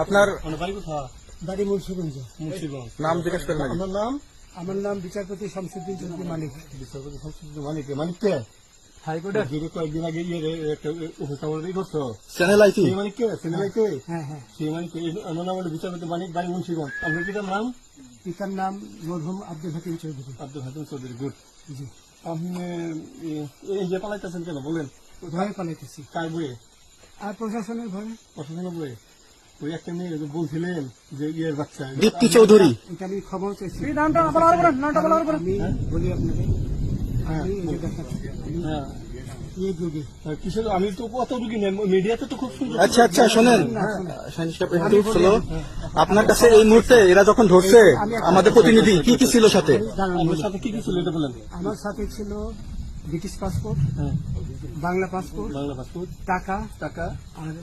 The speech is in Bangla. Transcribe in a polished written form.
আপনার বাড়ি মুন্সিগঞ্জ। নাম জিজ্ঞেস করেন নাকি? আমার নাম বিচারপতি শামসুদ্দিন চৌধুরী মানিক। বিচারপতি শামসুদ্দিন মানিক। মানিককে হাইকোর্টের কয়েকদিন আগে একটা উপস্থাপনা করছো। চ্যানেল আইটি সেই মানিককে সিনেমাইকে হ্যাঁ হ্যাঁ। সেই মানিককে আমার নাম হলো বিচারপতি মানিক, বাড়ি মুন্সিগঞ্জ। আপনার পিতার নাম? পিতার নাম মরহুম আব্দুল হাকিম চৌধুরী। আব্দুল হাকিম চৌধুরী। গুড। জি। আপনি এই যে পালাইতেছেন কেন বলেন? ভয়ে পালাইতেছি। কার বইয়ে? আর প্রশাসনের ভয়ে। প্রশাসনের বইয়ে? ওই একটা মেয়ে বলছিলেন যে ইয়ের বাচ্চা দীপ্তি চৌধুরী। এটা আমি খবর চাইছি। আমি বলি আপনাকে, আমি এই যে দেখাচ্ছি, হ্যাঁ এই যুগে কিসের? আমি তো কত রুগী নেই, মিডিয়াতে তো খুব সুন্দর। আচ্ছা আচ্ছা শোনেন, একটু স্লো। আপনার কাছে এই মুহূর্তে এরা যখন ধরছে আমাদের প্রতিনিধি কি কি ছিল সাথে? আমার সাথে কি কি ছিল এটা বলেন। আমার সাথে ছিল ব্রিটিশ পাসপোর্ট, হ্যাঁ, বাংলা পাসপোর্ট, বাংলা পাসপোর্ট, টাকা টাকা, আর